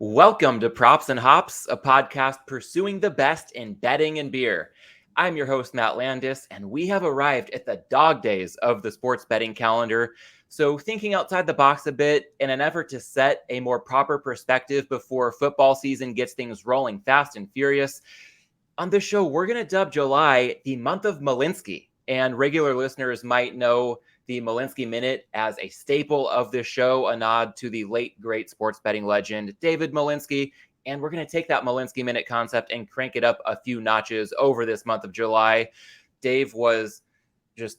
Welcome to Props and Hops, a podcast pursuing the best in betting and beer. I'm your host, Matt Landis, and we have arrived at the dog days of the sports betting calendar. So, thinking outside the box a bit in an effort to set a more proper perspective before football season gets things rolling fast and furious, on this show, we're going to dub July the month of Malinsky. And regular listeners might know the Malinsky Minute as a staple of this show, a nod to the late, great sports betting legend, David Malinsky. And we're going to take that Malinsky Minute concept and crank it up a few notches over this month of July. Dave was just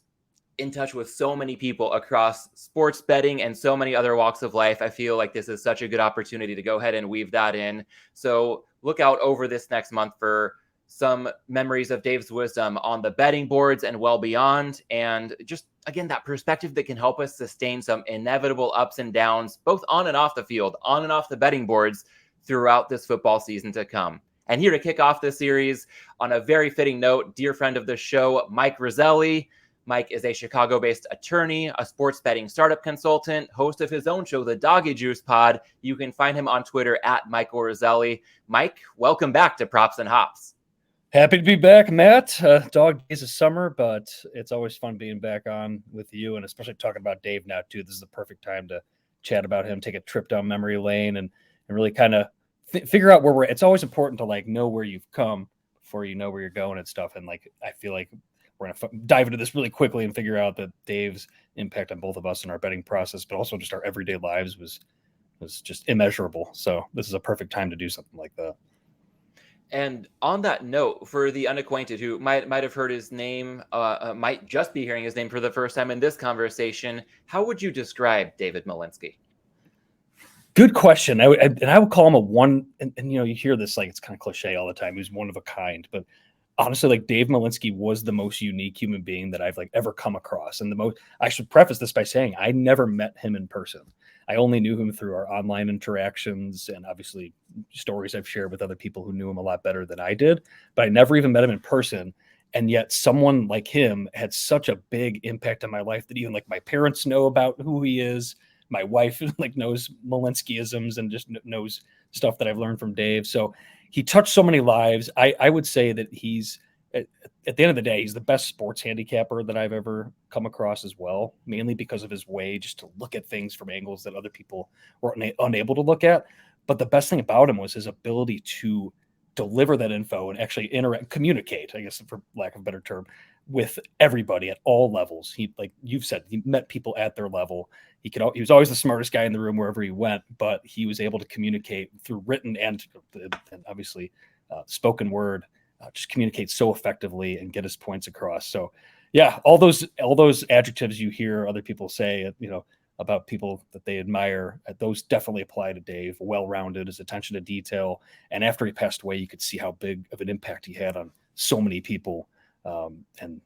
in touch with so many people across sports betting and so many other walks of life. I feel like this is such a good opportunity to go ahead and weave that in. So look out over this next month for some memories of Dave's wisdom on the betting boards and well beyond. And just, again, that perspective that can help us sustain some inevitable ups and downs, both on and off the field, on and off the betting boards throughout this football season to come. And here to kick off this series on a very fitting note, dear friend of the show, Mike Roselli. Mike is a Chicago-based attorney, a sports betting startup consultant, host of his own show, The Doggy Juice Pod. You can find him on Twitter at Michael Roselli. Mike, welcome back to Props and Hops. Happy to be back, Matt. Dog days of summer, but it's always fun being back on with you, and especially talking about Dave now, too. This is the perfect time to chat about him, take a trip down memory lane, and really kind of figure out where we're at. It's always important to, know where you've come before you know where you're going and stuff, and, I feel like we're going to dive into this really quickly and figure out that Dave's impact on both of us in our betting process, but also just our everyday lives was just immeasurable. So this is a perfect time to do something like that. And on that note, for the unacquainted who might have heard his name, might just be hearing his name for the first time in this conversation, how would you describe David Malinsky? Good question. I would call him a one, and you hear this it's kind of cliche all the time. He's one of a kind, but honestly, Dave Malinsky was the most unique human being that I've ever come across. And I should preface this by saying I never met him in person. I only knew him through our online interactions and obviously stories I've shared with other people who knew him a lot better than I did, but I never even met him in person. And yet someone like him had such a big impact on my life that even my parents know about who he is. My wife knows Malinskyisms and just knows stuff that I've learned from Dave. So he touched so many lives. I would say that he's, at the end of the day, he's the best sports handicapper that I've ever come across as well, mainly because of his way just to look at things from angles that other people were unable to look at. But the best thing about him was his ability to deliver that info and actually communicate, I guess, for lack of a better term, with everybody at all levels. He, like you've said, he met people at their level. He was always the smartest guy in the room wherever he went, but he was able to communicate through written and obviously spoken word, just communicate so effectively and get his points across. So yeah, all those adjectives you hear other people say, about people that they admire, those definitely apply to Dave. Well-rounded, his attention to detail. And after he passed away, you could see how big of an impact he had on so many people. And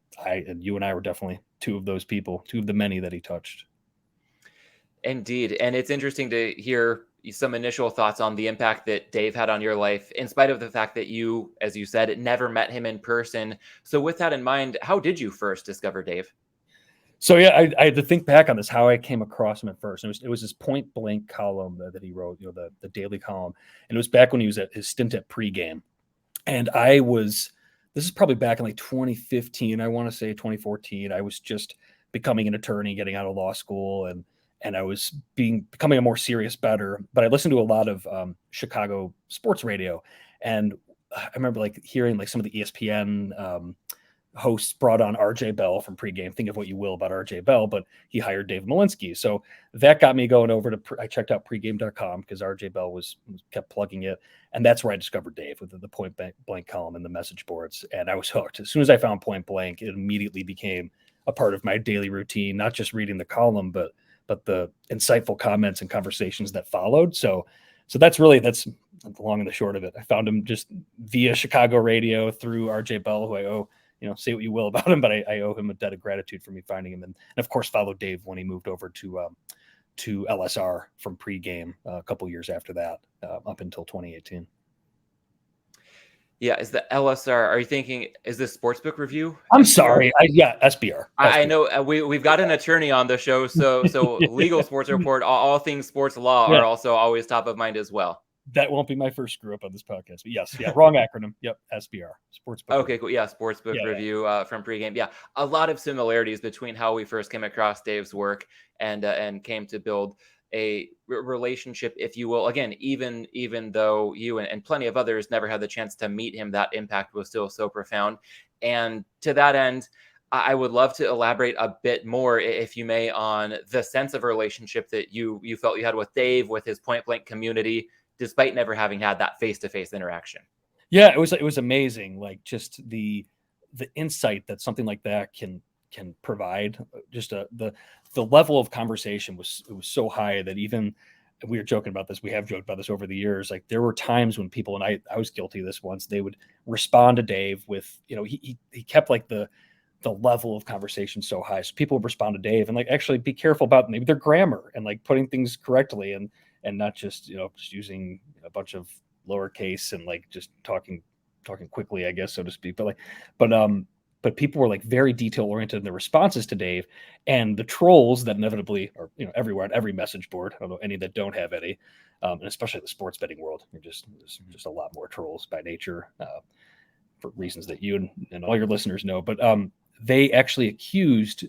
you and I were definitely two of those people, two of the many that he touched. Indeed. And it's interesting to hear some initial thoughts on the impact that Dave had on your life, in spite of the fact that you, as you said, never met him in person. So with that in mind, how did you first discover Dave? So yeah, I had to think back on this, how I came across him at first. It was his point blank column that he wrote, the daily column. And it was back when he was at his stint at pregame. And this is probably back in 2015, I want to say 2014. I was just becoming an attorney, getting out of law school, and I was becoming a more serious bettor. But I listened to a lot of Chicago sports radio. And I remember hearing some of the ESPN hosts brought on RJ Bell from pregame. Think of what you will about RJ Bell, but he hired Dave Malinsky. So that got me going over I checked out pregame.com because RJ Bell kept plugging it. And that's where I discovered Dave with the point blank column and the message boards. And I was hooked. As soon as I found point blank, it immediately became a part of my daily routine, not just reading the column, but the insightful comments and conversations that followed. So that's the long and the short of it. I found him just via Chicago radio through RJ Bell, who I owe, say what you will about him, but I owe him a debt of gratitude for me finding him. And of course, followed Dave when he moved over to LSR from pregame a couple years after that, up until 2018. Yeah, is the LSR, are you thinking, is this Sportsbook Review? I'm sorry. SBR. I know we've got an attorney on the show, so legal sports report, all things sports law are also always top of mind as well. That won't be my first screw up on this podcast, but yes, yeah, wrong acronym. Yep, SBR, Sportsbook. Okay, cool. Yeah, Sportsbook Yeah, Review from pregame. Yeah, a lot of similarities between how we first came across Dave's work and came to build a relationship, if you will. Again, even though you and plenty of others never had the chance to meet him, that impact was still so profound. And to that end, I would love to elaborate a bit more, if you may, on the sense of relationship that you felt you had with Dave, with his point blank community, despite never having had that face to face interaction. Yeah, it was amazing. Like just the insight that something like that can provide. Just the level of conversation was so high that even we were joking about this. We have joked about this over the years. Like there were times when people, and I was guilty of this once, they would respond to Dave with, he kept like the level of conversation so high. So people would respond to Dave and like actually be careful about maybe their grammar and like putting things correctly and not just just using a bunch of lowercase and like just talking quickly, I guess, so to speak. But people were like very detail oriented in their responses to Dave, and the trolls that inevitably are everywhere on every message board. I don't know any that don't have any, and especially the sports betting world. There's just a lot more trolls by nature for reasons that you and all your listeners know. But they actually accused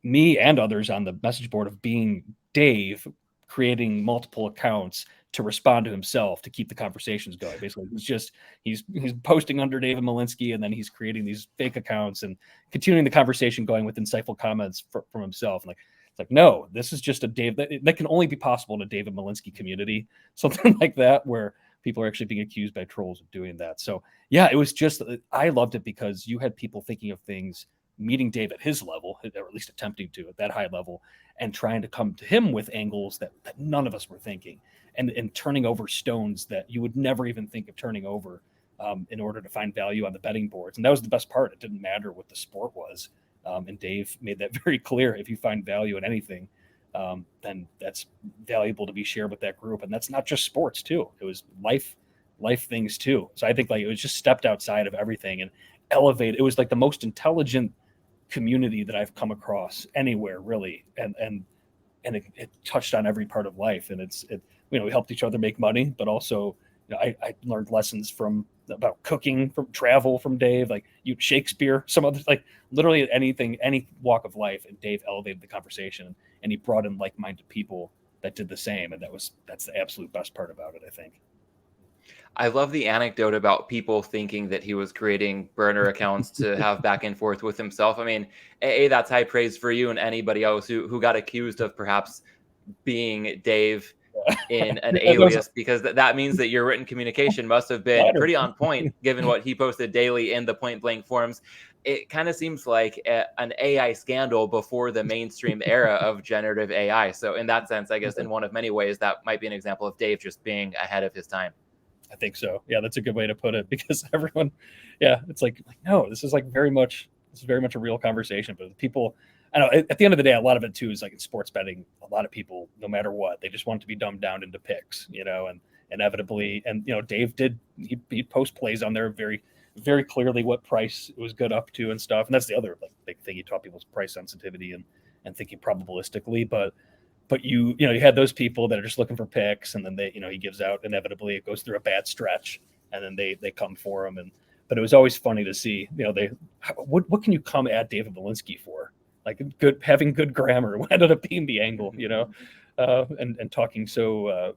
me and others on the message board of being Dave creating multiple accounts to respond to himself to keep the conversations going. Basically, it's just he's posting under David Malinsky and then he's creating these fake accounts and continuing the conversation going with insightful comments from himself. And like it's like, no, this is just a Dave that can only be possible in a David Malinsky community, something like that, where people are actually being accused by trolls of doing that. So yeah, it was just I loved it because you had people thinking of things, meeting Dave at his level, or at least attempting to at that high level, and trying to come to him with angles that none of us were thinking, and turning over stones that you would never even think of turning over in order to find value on the betting boards. And that was the best part. It didn't matter what the sport was. And Dave made that very clear. If you find value in anything, then that's valuable to be shared with that group. And that's not just sports too. It was life things too. So I think like it was just stepped outside of everything and elevated. It was like the most intelligent community that I've come across anywhere, really, and it touched on every part of life. And we helped each other make money, but also I learned lessons about cooking, from travel from Dave, like Shakespeare, some other, like literally anything, any walk of life. And Dave elevated the conversation, and he brought in like-minded people that did the same, and that's the absolute best part about it, I think. I love the anecdote about people thinking that he was creating burner accounts to have back and forth with himself. I mean, that's high praise for you and anybody else who got accused of perhaps being Dave in an alias, because that means that your written communication must have been pretty on point given what he posted daily in the point blank forums. It kind of seems like an AI scandal before the mainstream era of generative AI. So in that sense, I guess in one of many ways, that might be an example of Dave just being ahead of his time. I think so. Yeah, that's a good way to put it, because everyone, yeah, it's like no, this is very much a real conversation. But people, I know at the end of the day, a lot of it too is like in sports betting, a lot of people, no matter what, they just want to be dumbed down into picks, and inevitably, and Dave he'd post plays on there very, very clearly what price it was good up to and stuff. And that's the other big thing he taught people's price sensitivity and thinking probabilistically. But you had those people that are just looking for picks, and then he gives out, inevitably it goes through a bad stretch, and then they come for him. But it was always funny to see, what can you come at David Malinsky for? Like having good grammar ended up being the angle, and talking so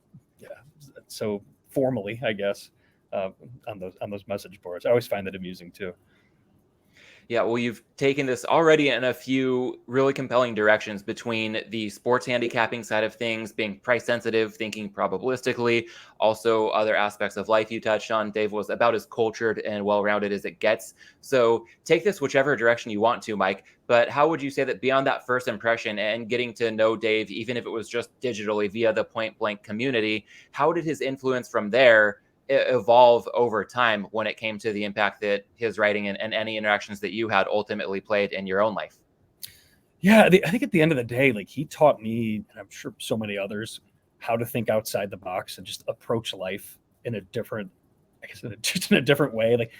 formally, I guess, on those message boards. I always find that amusing too. Yeah, well, you've taken this already in a few really compelling directions, between the sports handicapping side of things, being price sensitive, thinking probabilistically, also other aspects of life you touched on. Dave was about as cultured and well-rounded as it gets. So take this whichever direction you want to, Mike. But how would you say that beyond that first impression and getting to know Dave, even if it was just digitally via the point blank community, how did his influence from there evolve over time when it came to the impact that his writing and any interactions that you had ultimately played in your own life? Yeah, I think at the end of the day, like he taught me, and I'm sure so many others, how to think outside the box and just approach life in a different, I guess, just in a different way. Like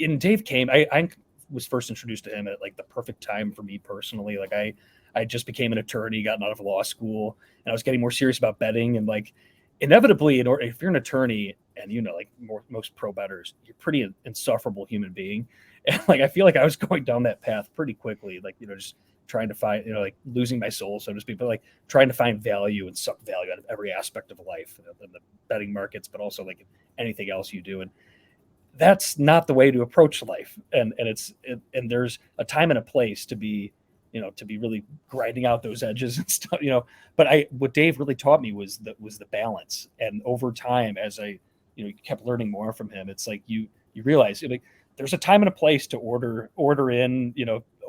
and Dave came, I was first introduced to him at like the perfect time for me personally. Like I just became an attorney, gotten out of law school, and I was getting more serious about betting, and like inevitably, if you're an attorney and like most pro bettors, you're pretty insufferable human being, and like I feel like I was going down that path pretty quickly, like just trying to find like losing my soul, so to speak, but like trying to find value and suck value out of every aspect of life, in the betting markets, but also like anything else you do, and that's not the way to approach life. And there's a time and a place to be, to be really grinding out those edges and stuff, but what Dave really taught me was the balance. And over time, as I, kept learning more from him, it's like you realize, like, there's a time and a place to order in,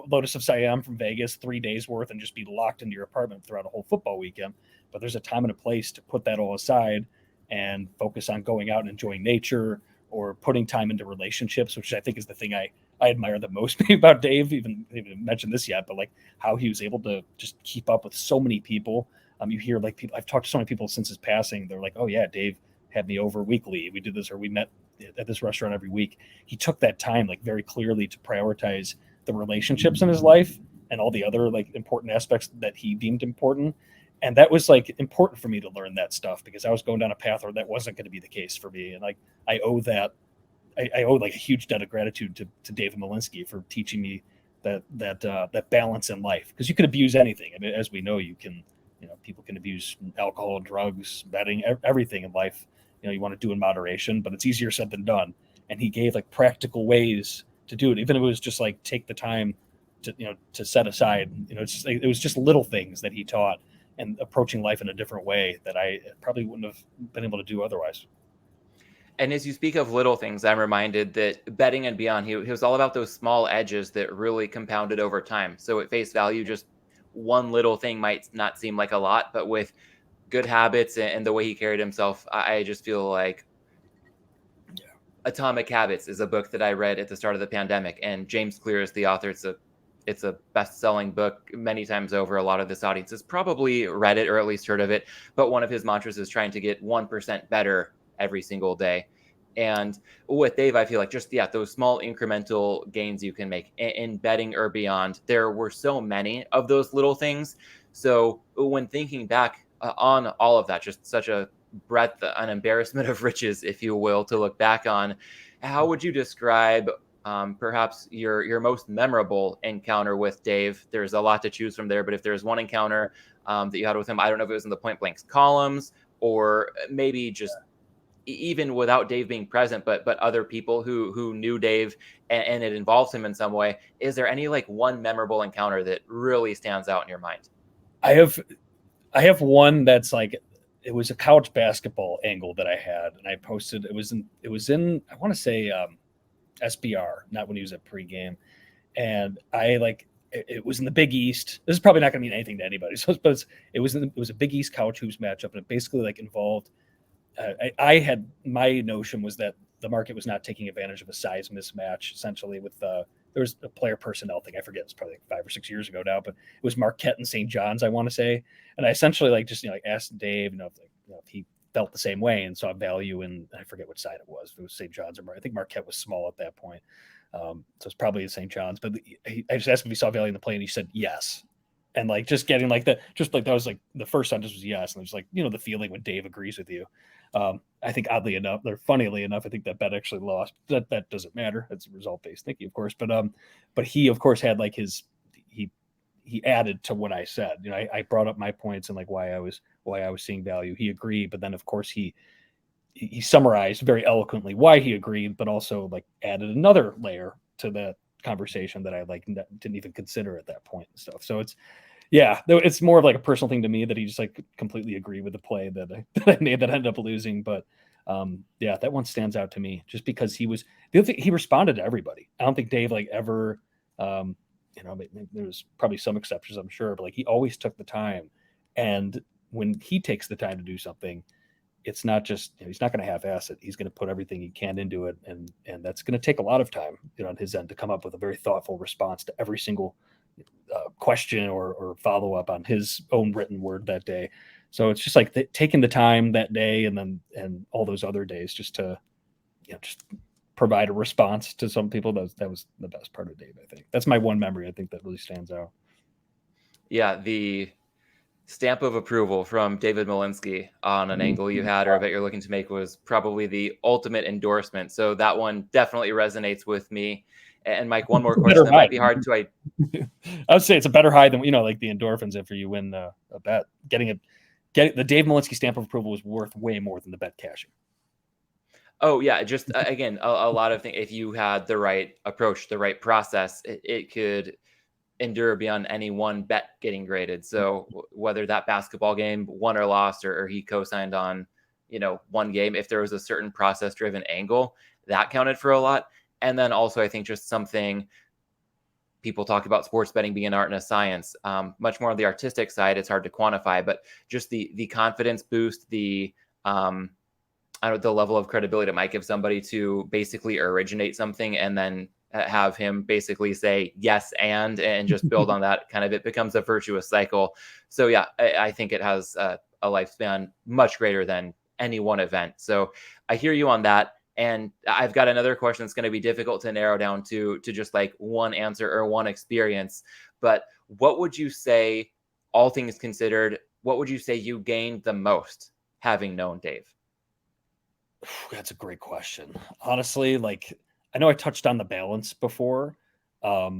Lotus of Siam from Vegas, 3 days worth, and just be locked into your apartment throughout a whole football weekend. But there's a time and a place to put that all aside and focus on going out and enjoying nature, or putting time into relationships, which I think is the thing I admire the most about Dave. Even mentioned this yet, but like how he was able to just keep up with so many people. You hear like people, I've talked to so many people since his passing. They're like, oh yeah, Dave had me over weekly. We did this, or we met at this restaurant every week. He took that time like very clearly to prioritize the relationships in his life and all the other like important aspects that he deemed important. And that was like important for me to learn that stuff, because I was going down a path where that wasn't going to be the case for me. And like, I owe that, I owe like a huge debt of gratitude to David Malinsky for teaching me that balance in life. Because you can abuse anything. I mean, as we know, people can abuse alcohol, drugs, betting, everything in life. You want to do in moderation, but it's easier said than done. And he gave like practical ways to do it, even if it was just like take the time to set aside. It was just little things that he taught, and approaching life in a different way that I probably wouldn't have been able to do otherwise. And as you speak of little things, I'm reminded that betting and beyond, he was all about those small edges that really compounded over time. So at face value, just one little thing might not seem like a lot, but with good habits and the way he carried himself, I just feel like Atomic Habits is a book that I read at the start of the pandemic, and James Clear is the author. It's a best-selling book many times over. A lot of this audience has probably read it or at least heard of it, but one of his mantras is trying to get 1% better every single day. And with Dave, I feel like just, those small incremental gains you can make in betting or beyond. There were so many of those little things. So when thinking back on all of that, just such a breadth, an embarrassment of riches, if you will, to look back on. How would you describe perhaps your most memorable encounter with Dave? There's a lot to choose from there, but if there's one encounter that you had with him, I don't know if it was in the point blanks columns, or maybe just even without Dave being present, but other people who knew Dave and it involves him in some way. Is there any like one memorable encounter that really stands out in your mind? I have one that's like, it was a couch basketball angle that I had, and I posted. It was in I want to say SBR, not when he was at pregame, and it was in the Big East. This is probably not going to mean anything to anybody, but it was a Big East couch hoops matchup, and it basically like involved. I had, my notion was that the market was not taking advantage of a size mismatch, essentially with there was a player personnel thing. I forget, it's probably like 5 or 6 years ago now, but it was Marquette and St. John's, I want to say. And I essentially like just, like asked Dave, if he felt the same way and saw value in, I forget what side it was. If it was St. John's, or I think Marquette was small at that point. So it's probably St. John's, but I just asked him if he saw value in the play, and he said yes. And like just getting like that, just like that was like the first sentence was yes. And it was like, the feeling when Dave agrees with you. I think oddly enough, or funnily enough, I think that bet actually lost. That doesn't matter. It's a result based thinking, of course. But he of course had like he added to what I said. I brought up my points and like why I was seeing value. He agreed, but then of course he summarized very eloquently why he agreed, but also like added another layer to that conversation that I like didn't even consider at that point and stuff. So it's more of like a personal thing to me that he just like completely agreed with the play that I made that ended up losing. But that one stands out to me just because he responded to everybody. I don't think Dave like ever, there's probably some exceptions, I'm sure, but like he always took the time. And when he takes the time to do something, it's not just, he's not going to half-ass it. He's going to put everything he can into it. And that's going to take a lot of time, on his end to come up with a very thoughtful response to every single question or follow up on his own written word that day. So it's just like taking the time that day and all those other days just to, just provide a response to some people. That was the best part of Dave. I think that's my one memory. I think that really stands out. Yeah. The stamp of approval from David Malinsky on an angle you had or a bet you're looking to make was probably the ultimate endorsement. So that one definitely resonates with me. And Mike, one more question that might be hard to. I would say it's a better high than, like the endorphins after you win a bet. Getting the Dave Malinsky stamp of approval was worth way more than the bet cashing. Oh yeah, just again, a lot of things. If you had the right approach, the right process, it could endure beyond any one bet getting graded. So whether that basketball game won or lost, or he co-signed on, one game, if there was a certain process driven angle, that counted for a lot. And then also, I think just something people talk about sports betting being an art and a science, much more on the artistic side. It's hard to quantify, but just the confidence boost, the the level of credibility it might give somebody to basically originate something and then have him basically say yes and just build on that. Kind of, it becomes a virtuous cycle. So yeah, I think it has a lifespan much greater than any one event. So I hear you on that. And I've got another question that's going to be difficult to narrow down to just like one answer or one experience. But what would you say, all things considered, what would you say you gained the most having known Dave? That's a great question. Honestly, like, I know I touched on the balance before. There's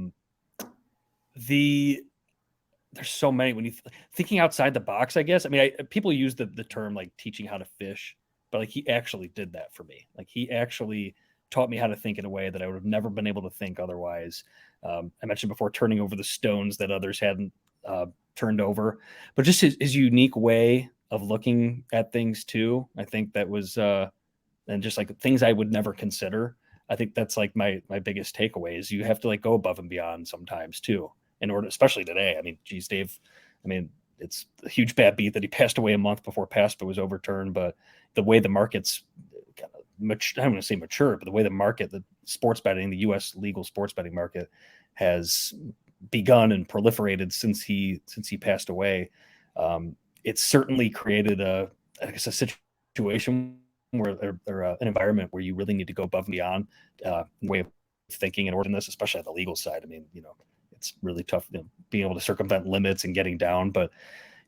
so many when you thinking outside the box, I guess. I mean, people use the term like teaching how to fish, but like he actually did that for me. Like he actually taught me how to think in a way that I would have never been able to think otherwise. I mentioned before turning over the stones that others hadn't turned over, but just his unique way of looking at things too. I think that was and just like things I would never consider. I think that's like my biggest takeaway is you have to like go above and beyond sometimes too, in order, especially today. I mean, geez, Dave, I mean, it's a huge bad beat that he passed away a month before PASPA was overturned, but the way the market's kind of I don't want to say mature, but the way the market, the sports betting, the U.S. legal sports betting market has begun and proliferated since he passed away. It's certainly created a situation where or an environment where you really need to go above and beyond way of thinking in order in this, especially on the legal side. I mean, it's really tough being able to circumvent limits and getting down. But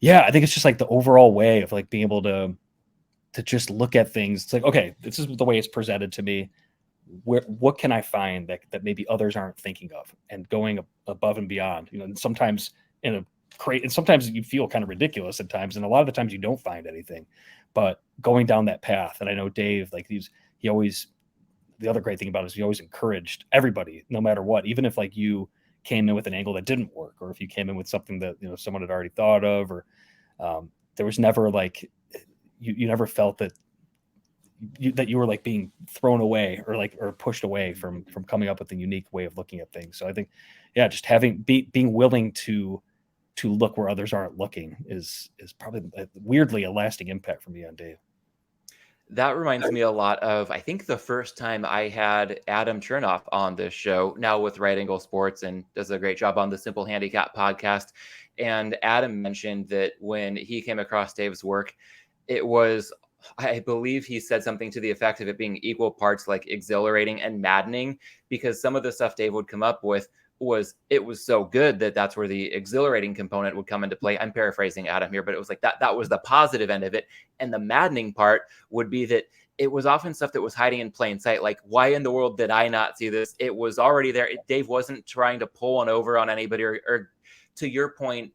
yeah, I think it's just like the overall way of like being able to just look at things. It's like, okay, this is the way it's presented to me. What can I find that maybe others aren't thinking of, and going above and beyond, and sometimes and sometimes you feel kind of ridiculous at times. And a lot of the times you don't find anything, but going down that path. And I know Dave, like he always, the other great thing about it is he always encouraged everybody, no matter what, even if like you came in with an angle that didn't work, or if you came in with something that, someone had already thought of, or there was never like, you never felt that you were like being thrown away or pushed away from coming up with a unique way of looking at things. So I think, yeah, just being willing to look where others aren't looking is probably weirdly a lasting impact for me on Dave. That reminds me a lot of, I think, the first time I had Adam Chernoff on this show, now with Right Angle Sports, and does a great job on the Simple Handicap podcast. And Adam mentioned that when he came across Dave's work, it was, I believe he said something to the effect of it being equal parts like exhilarating and maddening, because some of the stuff Dave would come up with was so good that that's where the exhilarating component would come into play. I'm paraphrasing Adam here, but it was like that was the positive end of it. And the maddening part would be that it was often stuff that was hiding in plain sight. Like, why in the world did I not see this? It was already there. Dave wasn't trying to pull one over on anybody or to your point,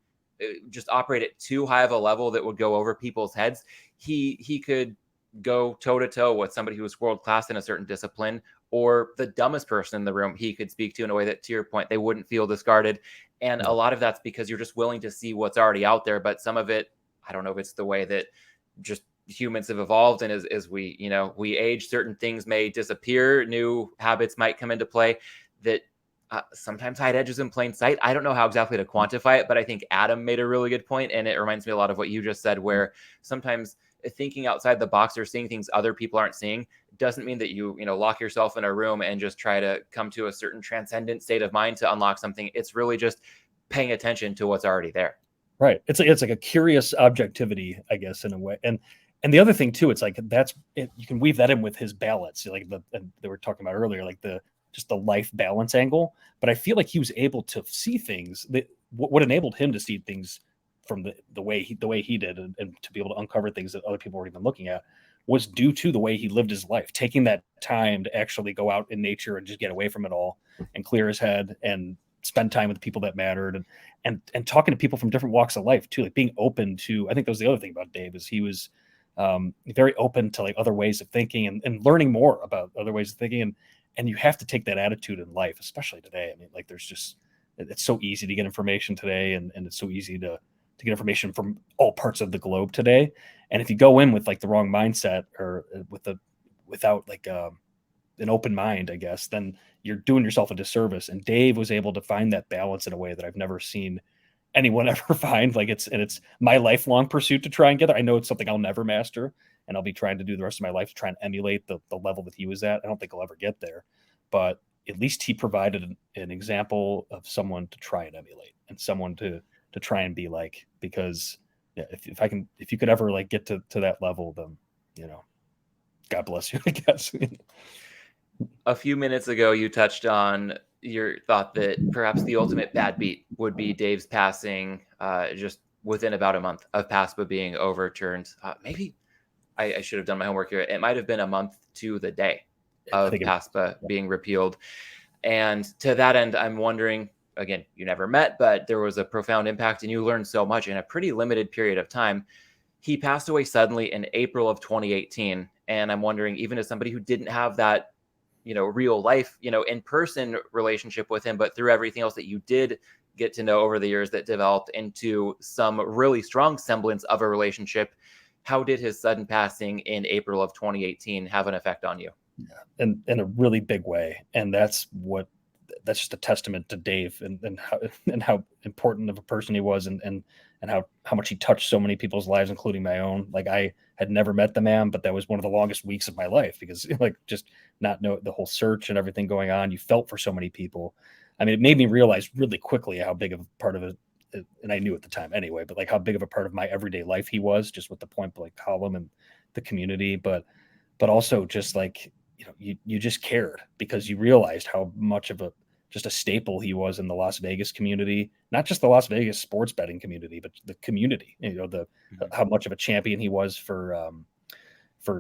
just operate at too high of a level that would go over people's heads. He could go toe to toe with somebody who was world class in a certain discipline, or the dumbest person in the room he could speak to in a way that, to your point, they wouldn't feel discarded. And a lot of that's because you're just willing to see what's already out there. But some of it, I don't know if it's the way that just humans have evolved, and as we age, certain things may disappear, new habits might come into play that sometimes hide edges in plain sight. I don't know how exactly to quantify it, but I think Adam made a really good point, and it reminds me a lot of what you just said, where sometimes thinking outside the box or seeing things other people aren't seeing doesn't mean that you lock yourself in a room and just try to come to a certain transcendent state of mind to unlock something. It's really just paying attention to what's already there. Right. It's like a curious objectivity, I guess, in a way. And the other thing too, it's like you can weave that in with his balance, like they were talking about earlier, like the life balance angle. But I feel like he was able to see things that what enabled him to see things from the way he did, and to be able to uncover things that other people weren't even looking at, was due to the way he lived his life, taking that time to actually go out in nature and just get away from it all and clear his head and spend time with the people that mattered, and talking to people from different walks of life too, like being open to. I think that was the other thing about Dave, is he was very open to like other ways of thinking, and learning more about other ways of thinking. And you have to take that attitude in life, especially today. I mean, like it's so easy to get information today, and it's so easy to get information from all parts of the globe today. And if you go in with like the wrong mindset, or without like an open mind, I guess, then you're doing yourself a disservice. And Dave was able to find that balance in a way that I've never seen anyone ever find. Like it's my lifelong pursuit to try and get there. I know it's something I'll never master, and I'll be trying to do the rest of my life to try and emulate the level that he was at. I don't think I'll ever get there, but at least he provided an example of someone to try and emulate, and someone to try and be like. Because if you could ever like get to that level, then, God bless you, I guess. A few minutes ago, you touched on your thought that perhaps the ultimate bad beat would be Dave's passing just within about a month of PASPA being overturned. Maybe I should have done my homework here. It might have been a month to the day of PASPA being repealed. And to that end, I'm wondering, again, you never met, but there was a profound impact and you learned so much in a pretty limited period of time. He passed away suddenly in April of 2018. And I'm wondering, even as somebody who didn't have that, real life, in-person relationship with him, but through everything else that you did get to know over the years that developed into some really strong semblance of a relationship, how did his sudden passing in April of 2018 have an effect on you? Yeah, in a really big way. And that's just a testament to Dave, and how important of a person he was, and how much he touched so many people's lives, including my own. Like, I had never met the man, but that was one of the longest weeks of my life, because like just not know the whole search and everything going on. You felt for so many people. I mean, it made me realize really quickly how big of a part of it, and I knew at the time anyway, but like how big of a part of my everyday life he was, just with the point blank column and the community, but also just like, you just cared, because you realized how much of just a staple he was in the Las Vegas community, not just the Las Vegas sports betting community, but the community. How much of a champion he was for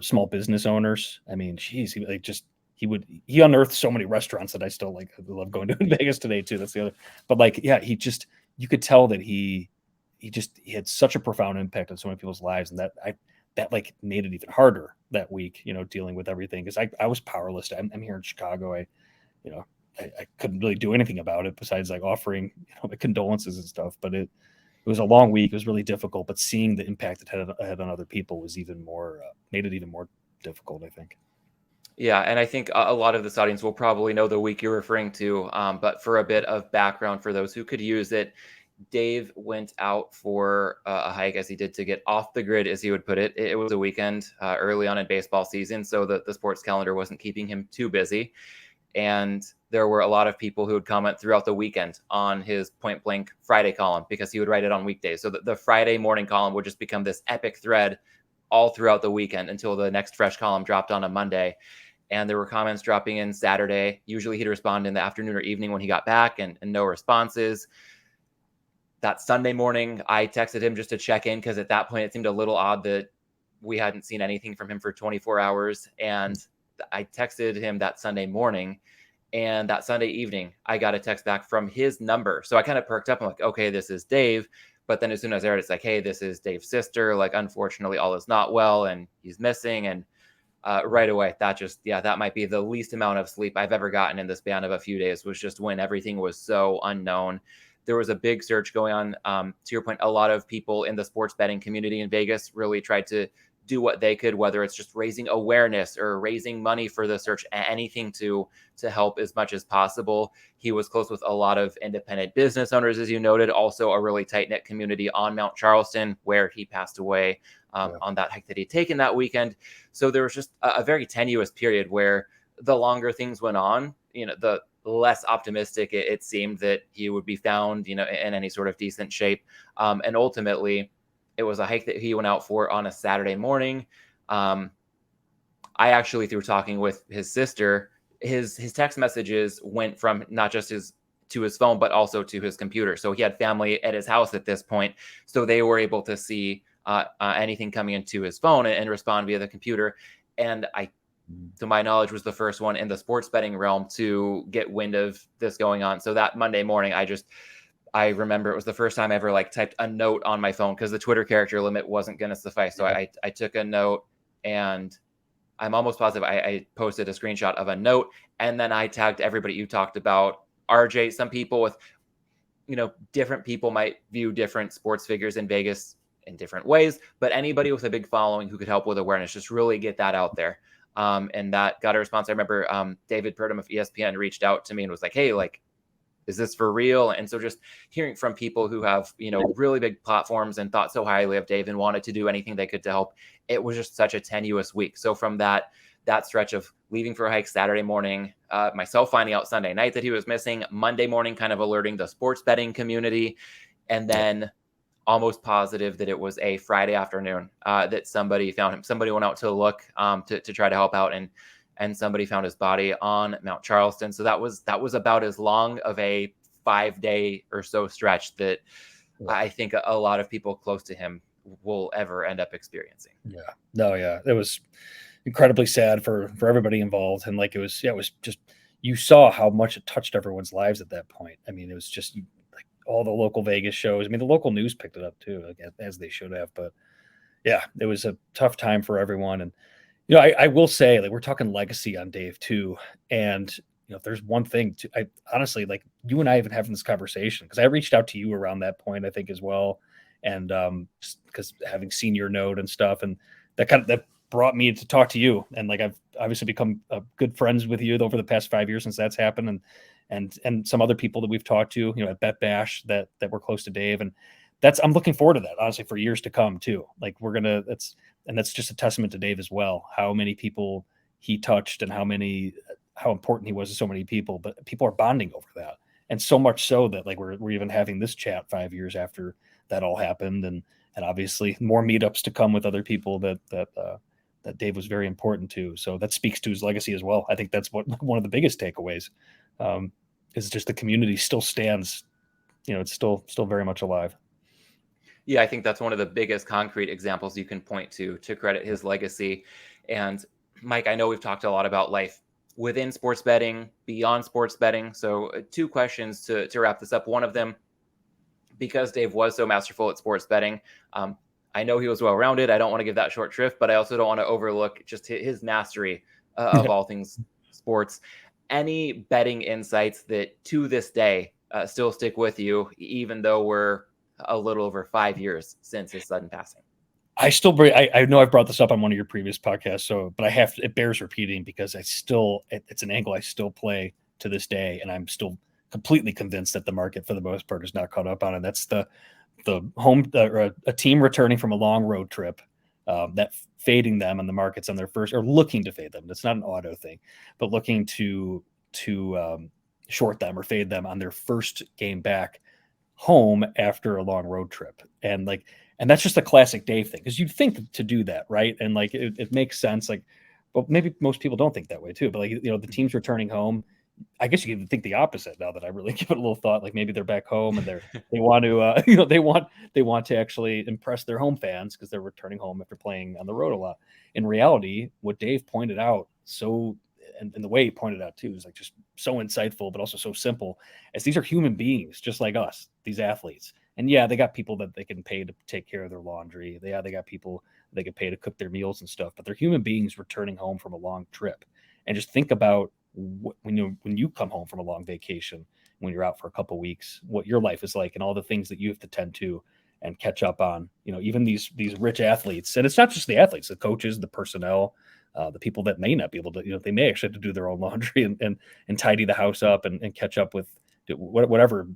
small business owners. I mean, geez, he unearthed so many restaurants that I still like. I love going to in Vegas today too. That's the other. But like, yeah, you could tell that he had such a profound impact on so many people's lives, and that like made it even harder that week, dealing with everything, because I was powerless. I'm here in Chicago. I couldn't really do anything about it besides like offering, my condolences and stuff. But it was a long week. It was really difficult. But seeing the impact it had on other people was even more, made it even more difficult, I think. Yeah, and I think a lot of this audience will probably know the week you're referring to. But for a bit of background for those who could use it, Dave went out for a hike, as he did, to get off the grid, as he would put it. It was a weekend early on in baseball season, so the sports calendar wasn't keeping him too busy. And there were a lot of people who would comment throughout the weekend on his point blank Friday column, because he would write it on weekdays. So the Friday morning column would just become this epic thread all throughout the weekend until the next fresh column dropped on a Monday. And there were comments dropping in Saturday. Usually he'd respond in the afternoon or evening when he got back, and no responses. That Sunday morning, I texted him just to check in, because at that point it seemed a little odd that we hadn't seen anything from him for 24 hours. And I texted him that Sunday morning, and that Sunday evening, I got a text back from his number. So I kind of perked up. I'm like, okay, this is Dave. But then as soon as I heard, it's like, hey, this is Dave's sister. Like, unfortunately, all is not well, and he's missing. And right away, that might be the least amount of sleep I've ever gotten in the span of a few days, was just when everything was so unknown. There was a big search going on. To your point, a lot of people in the sports betting community in Vegas really tried to do what they could, whether it's just raising awareness or raising money for the search, anything to help as much as possible. He was close with a lot of independent business owners, as you noted, also a really tight-knit community on Mount Charleston, where he passed away on that hike that he'd taken that weekend. So there was just a very tenuous period where the longer things went on, the less optimistic it seemed that he would be found, in any sort of decent shape. And ultimately, it was a hike that he went out for on a Saturday morning. I actually, through talking with his sister, his text messages went from not just his to his phone, but also to his computer. So he had family at his house at this point. So they were able to see anything coming into his phone and respond via the computer. And I, to my knowledge, was the first one in the sports betting realm to get wind of this going on. So that Monday morning, I remember it was the first time I ever like typed a note on my phone because the Twitter character limit wasn't going to suffice. So I took a note, and I'm almost positive I posted a screenshot of a note, and then I tagged everybody. You talked about RJ. Some people with, different people might view different sports figures in Vegas in different ways, but anybody with a big following who could help with awareness, just really get that out there. And that got a response. I remember David Purdom of ESPN reached out to me and was like, hey, like, is this for real? And so just hearing from people who have, really big platforms and thought so highly of Dave and wanted to do anything they could to help, it was just such a tenuous week. So from that stretch of leaving for a hike Saturday morning, myself finding out Sunday night that he was missing, Monday morning kind of alerting the sports betting community, and then almost positive that it was a Friday afternoon that somebody found him. Somebody went out to look to try to help out, and somebody found his body on Mount Charleston. So that was about as long of a 5-day or so stretch that I think a lot of people close to him will ever end up experiencing. Yeah. No, yeah. It was incredibly sad for everybody involved. And like, it was just, you saw how much it touched everyone's lives at that point. I mean, it was just like all the local Vegas shows. I mean, the local news picked it up too, like, as they should have. But yeah, it was a tough time for everyone. And, I will say, like, we're talking legacy on Dave too. And, if there's one thing I honestly, like, you and I have been having this conversation because I reached out to you around that point, I think, as well. And just because having seen your note and stuff, and that brought me to talk to you. And like, I've obviously become good friends with you over the past 5 years since that's happened. And some other people that we've talked to, at Bet Bash that were close to Dave. And I'm looking forward to that, honestly, for years to come too. Like, that's just a testament to Dave as well, how many people he touched and how important he was to so many people, but people are bonding over that. And so much so that like, we're even having this chat 5 years after that all happened. And obviously more meetups to come with other people that Dave was very important to. So that speaks to his legacy as well. I think that's one of the biggest takeaways is just the community still stands, it's still very much alive. Yeah, I think that's one of the biggest concrete examples you can point to credit his legacy. And Mike, I know we've talked a lot about life within sports betting, beyond sports betting. So 2 questions to wrap this up. One of them, because Dave was so masterful at sports betting, I know he was well-rounded. I don't want to give that short shrift, but I also don't want to overlook just his mastery of all things sports. Any betting insights that to this day still stick with you, even though we're a little over 5 years since his sudden passing? I still bring, I know I've brought this up on one of your previous podcasts, but it bears repeating because it's an angle I still play to this day. And I'm still completely convinced that the market for the most part is not caught up on it. That's the a team returning from a long road trip, that fading them on the markets on their first, or looking to fade them. That's not an auto thing, but looking to short them or fade them on their first game back home after a long road trip. And that's just a classic Dave thing, because you'd think to do that, right? And like, it makes sense. Like, well, maybe most people don't think that way too, but like, the team's returning home. I guess you can think the opposite now that I really give it a little thought. Like, maybe they're back home and they want to, they want to actually impress their home fans because they're returning home after playing on the road a lot. In reality, what Dave pointed out, and the way he pointed out too, is like just so insightful, but also so simple, as these are human beings just like us, these athletes. And yeah, they got people that they can pay to take care of their laundry. They got people they can pay to cook their meals and stuff, but they're human beings returning home from a long trip. And just think about when you come home from a long vacation, when you're out for a couple of weeks, what your life is like and all the things that you have to tend to and catch up on, even these rich athletes. And it's not just the athletes, the coaches, the personnel, the people that may not be able to, they may actually have to do their own laundry and tidy the house up and catch up with whatever,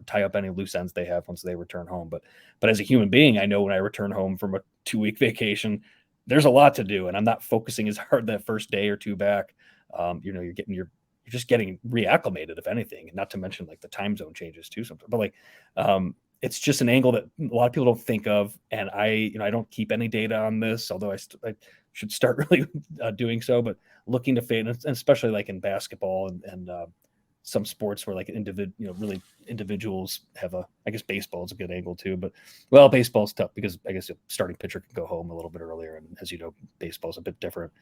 tie up any loose ends they have once they return home. But as a human being, I know when I return home from a 2-week vacation, there's a lot to do, and I'm not focusing as hard that first day or two back. You're just getting reacclimated, if anything, and not to mention like the time zone changes too. Sometimes, but like, it's just an angle that a lot of people don't think of. And I don't keep any data on this, although I should start really doing so, but looking to fade, and especially like in basketball and some sports where like really individuals have I guess baseball is a good angle too, but baseball's tough because I guess a starting pitcher can go home a little bit earlier. And as you know, baseball's a bit different,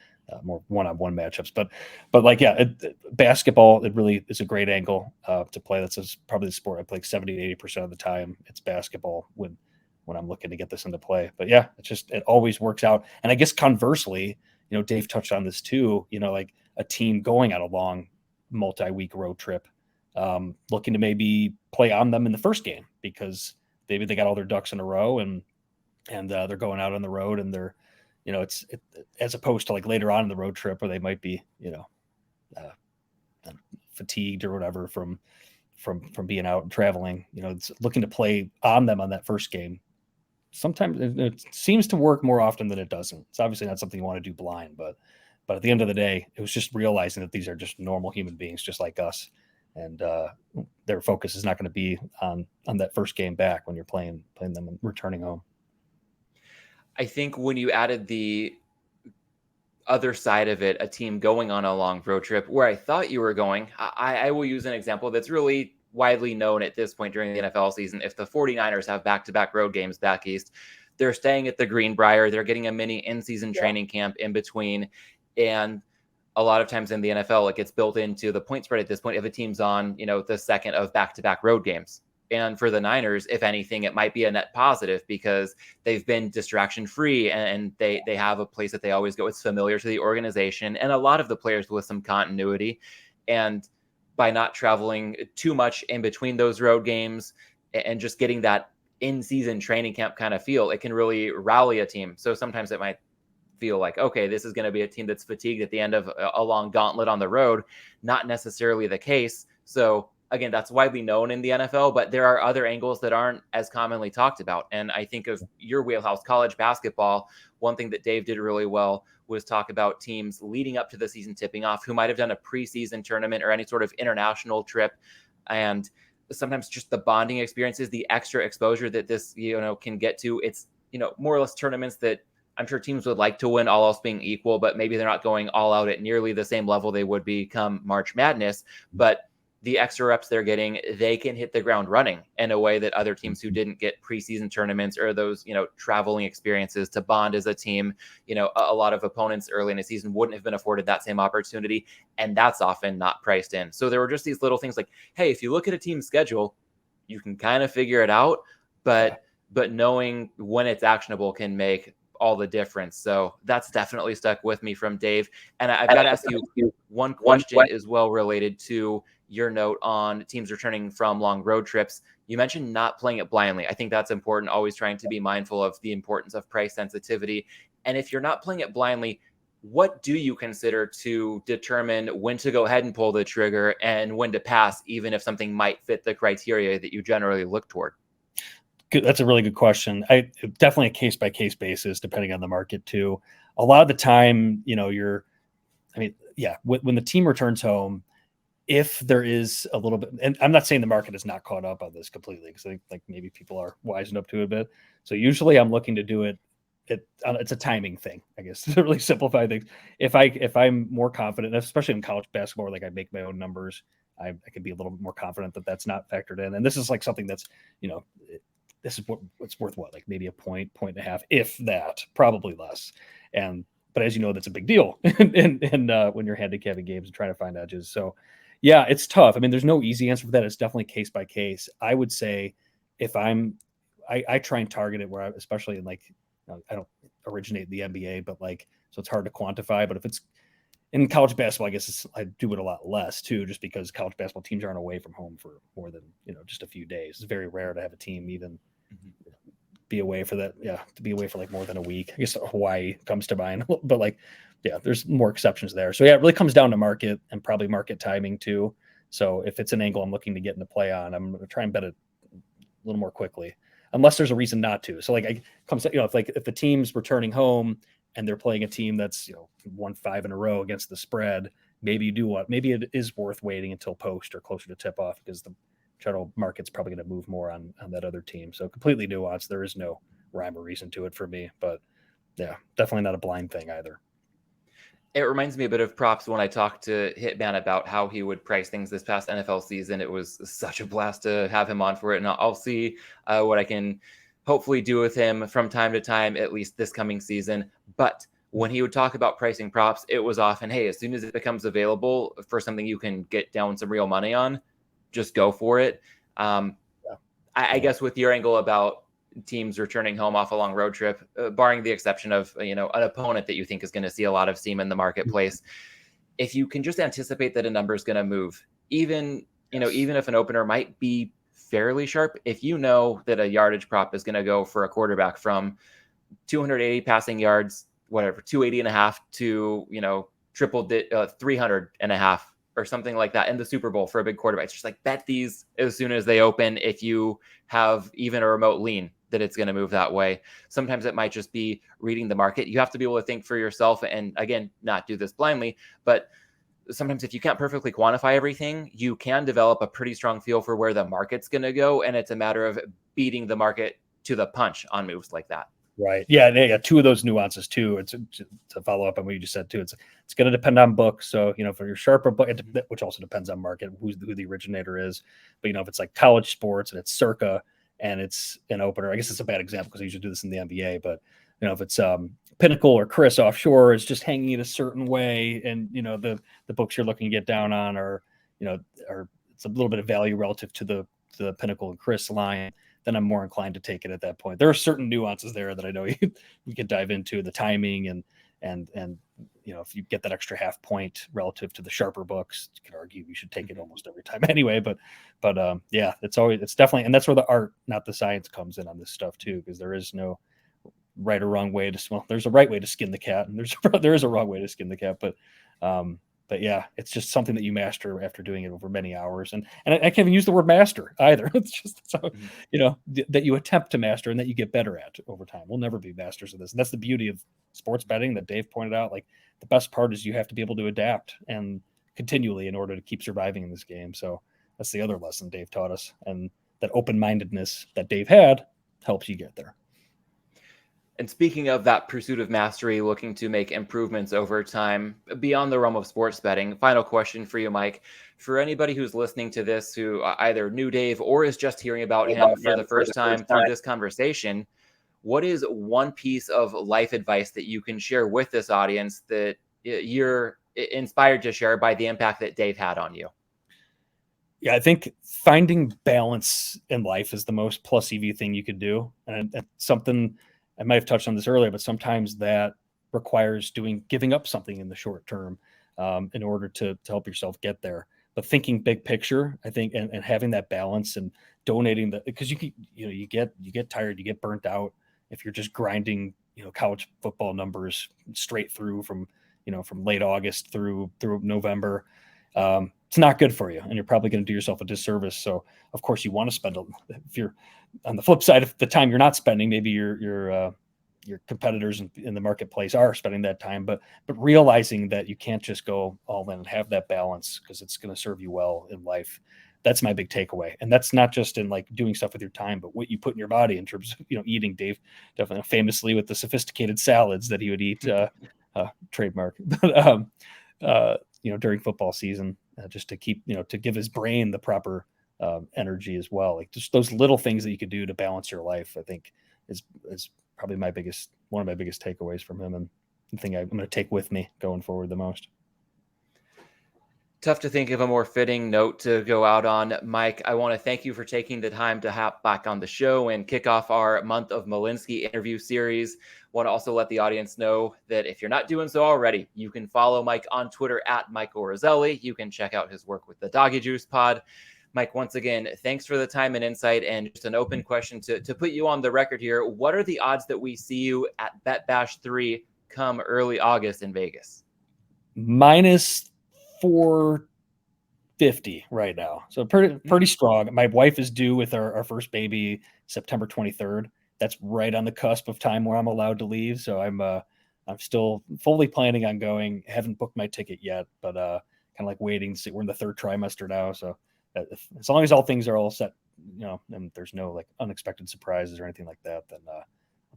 more one-on-one matchups, but like, yeah, basketball, it really is a great angle to play. That's probably the sport I play 70 to 80% of the time. It's basketball when I'm looking to get this into play, but yeah, it always works out. And I guess conversely, Dave touched on this too, like a team going on a long multi-week road trip, looking to maybe play on them in the first game because maybe they got all their ducks in a row and they're going out on the road and they're, it's as opposed to like later on in the road trip where they might be, fatigued or whatever from being out and traveling, it's looking to play on them on that first game. Sometimes it seems to work more often than it doesn't. It's obviously not something you want to do blind, but at the end of the day, it was just realizing that these are just normal human beings, just like us. And their focus is not going to be on that first game back when you're playing them and returning home. I think when you added the other side of it, a team going on a long road trip, where I thought you were going, I will use an example that's really widely known at this point during the NFL season. If the 49ers have back-to-back road games back east, they're staying at the Greenbrier. They're getting a mini in-season training camp in between. And a lot of times in the NFL, it gets built into the point spread at this point if a team's on, the second of back-to-back road games. And for the Niners, if anything, it might be a net positive because they've been distraction-free and they have a place that they always go. It's familiar to the organization and a lot of the players with some continuity. And by not traveling too much in between those road games and just getting that in-season training camp kind of feel, it can really rally a team. So sometimes it might feel like, okay, this is going to be a team that's fatigued at the end of a long gauntlet on the road. Not necessarily the case. So again, that's widely known in the NFL, but there are other angles that aren't as commonly talked about. And I think of your wheelhouse, college basketball. One thing that Dave did really well was talk about teams leading up to the season tipping off who might have done a preseason tournament or any sort of international trip. And sometimes just the bonding experiences, the extra exposure that this, can get to. It's, more or less tournaments that I'm sure teams would like to win, all else being equal, but maybe they're not going all out at nearly the same level they would be come March Madness. But the extra reps they're getting, they can hit the ground running in a way that other teams who didn't get preseason tournaments or those, traveling experiences to bond as a team, a lot of opponents early in the season wouldn't have been afforded that same opportunity. And that's often not priced in. So there were just these little things like, hey, if you look at a team's schedule, you can kind of figure it out, but knowing when it's actionable can make all the difference. So that's definitely stuck with me from Dave. And I've got to ask you one question as well related to your note on teams returning from long road trips. You mentioned not playing it blindly. I think that's important, always trying to be mindful of the importance of price sensitivity. And if you're not playing it blindly, what do you consider to determine when to go ahead and pull the trigger and when to pass, even if something might fit the criteria that you generally look toward? Good. That's a really good question. Definitely a case by case basis, depending on the market too. A lot of the time, when the team returns home, if there is a little bit, and I'm not saying the market is not caught up on this completely, because I think like maybe people are wising up to it a bit. So usually I'm looking to do it. It's a timing thing, I guess, to really simplify things. If I'm more confident, especially in college basketball, where like I make my own numbers, I can be a little bit more confident that that's not factored in. And this is like something that's, this is what's worth like maybe a point and a half, if that, probably less. But as you know, that's a big deal and when you're handicapping games and trying to find edges. So yeah, it's tough. I mean, there's no easy answer for that. It's definitely case by case. I would say if I try and target it where especially in like, I don't originate in the NBA, but like, so it's hard to quantify, but if it's in college basketball, I guess I do it a lot less too, just because college basketball teams aren't away from home for more than, just a few days. It's very rare to have a team even be away for that. Yeah. To be away for like more than a week. I guess Hawaii comes to mind, but like, yeah, there's more exceptions there. So yeah, it really comes down to market and probably market timing too. So if it's an angle I'm looking to get into play on, I'm going to try and bet it a little more quickly, unless there's a reason not to. So like if the team's returning home and they're playing a team that's, won 5 in a row against the spread, maybe it is worth waiting until post or closer to tip off, because the general market's probably going to move more on that other team. So completely nuanced. There is no rhyme or reason to it for me, but yeah, definitely not a blind thing either. It reminds me a bit of props when I talked to Hitman about how he would price things this past NFL season. It was such a blast to have him on for it, and I'll see what I can hopefully do with him from time to time, at least this coming season. But when he would talk about pricing props, it was often, hey, as soon as it becomes available for something you can get down some real money on, just go for it. I guess with your angle about teams returning home off a long road trip, barring the exception of an opponent that you think is going to see a lot of steam in the marketplace, if you can just anticipate that a number is going to move, even even if an opener might be fairly sharp, if you know that a yardage prop is going to go for a quarterback from 280 passing yards, whatever, 280 and a half to triple 300 and a half or something like that in the Super Bowl for a big quarterback. It's just like bet these as soon as they open. If you have even a remote lean that it's going to move that way, sometimes it might just be reading the market. You have to be able to think for yourself, and again, not do this blindly, but sometimes if you can't perfectly quantify everything, you can develop a pretty strong feel for where the market's going to go, and it's a matter of beating the market to the punch on moves like that. Right. Yeah. They got two of those nuances too. It's to follow up on what you just said too. It's going to depend on book. So, for your sharper book, which also depends on market, who the originator is. But, if it's like college sports and it's circa and it's an opener, I guess it's a bad example because I usually do this in the NBA, but if it's Pinnacle or Chris offshore is just hanging it a certain way. And, the books you're looking to get down on are it's a little bit of value relative to the Pinnacle and Chris line, then I'm more inclined to take it at that point. There are certain nuances there that I know we could dive into, the timing and if you get that extra half point relative to the sharper books, you could argue you should take it almost every time anyway. But yeah, it's definitely, and that's where the art, not the science, comes in on this stuff too, because there is no right or wrong way to there's a right way to skin the cat, and there is a wrong way to skin the cat, but yeah, it's just something that you master after doing it over many hours. And I can't even use the word master either. It's just that you attempt to master and that you get better at over time. We'll never be masters of this. And that's the beauty of sports betting that Dave pointed out. Like, the best part is you have to be able to adapt and continually in order to keep surviving in this game. So that's the other lesson Dave taught us. And that open-mindedness that Dave had helps you get there. And speaking of that pursuit of mastery, looking to make improvements over time beyond the realm of sports betting, final question for you, Mike. For anybody who's listening to this who either knew Dave or is just hearing about him for the first time through this conversation, what is one piece of life advice that you can share with this audience that you're inspired to share by the impact that Dave had on you? Yeah, I think finding balance in life is the most plus EV thing you could do. And something, I might have touched on this earlier, but sometimes that requires giving up something in the short term in order to help yourself get there. But thinking big picture, I think, and having that balance and donating because you get tired, you get burnt out if you're just grinding, college football numbers straight through from late August through November. It's not good for you, and you're probably going to do yourself a disservice. So, of course, you want to spend if you're on the flip side, if the time you're not spending, maybe your competitors in the marketplace are spending that time, but realizing that you can't just go all in and have that balance because it's going to serve you well in life. That's my big takeaway. And that's not just in like doing stuff with your time, but what you put in your body in terms of, eating. Dave definitely famously with the sophisticated salads that he would eat, trademark, but, during football season, just to keep, to give his brain the proper energy as well. Like just those little things that you could do to balance your life, I think is probably one of my biggest takeaways from him, and the thing I'm going to take with me going forward the most. Tough to think of a more fitting note to go out on. Mike, I want to thank you for taking the time to hop back on the show and kick off our month of Malinsky interview series. Want to also let the audience know that if you're not doing so already, you can follow Mike on Twitter at Michael Roselli. You can check out his work with the Doggy Juice Pod. Mike, once again, thanks for the time and insight. And just an open question to put you on the record here. What are the odds that we see you at Bet Bash 3 come early August in Vegas? Minus 450 right now. So pretty strong. My wife is due with our first baby September 23rd. That's right on the cusp of time where I'm allowed to leave. So I'm still fully planning on going. Haven't booked my ticket yet, but kind of like waiting to see. We're in the third trimester now. So as long as all things are all set, and there's no like unexpected surprises or anything like that, then I'll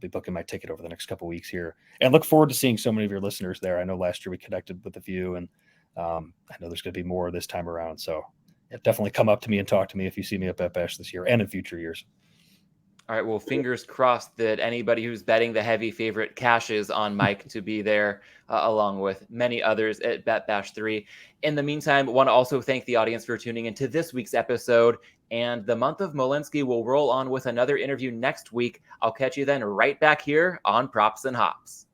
be booking my ticket over the next couple of weeks here, and look forward to seeing so many of your listeners there. I know last year we connected with a few, and I know there's going to be more this time around. So yeah, definitely come up to me and talk to me if you see me at Bet Bash this year and in future years. All right. Well, fingers crossed that anybody who's betting the heavy favorite cashes on Mike to be there, along with many others at Bet Bash 3. In the meantime, I want to also thank the audience for tuning into this week's episode. And the month of Malinsky will roll on with another interview next week. I'll catch you then right back here on Props and Hops.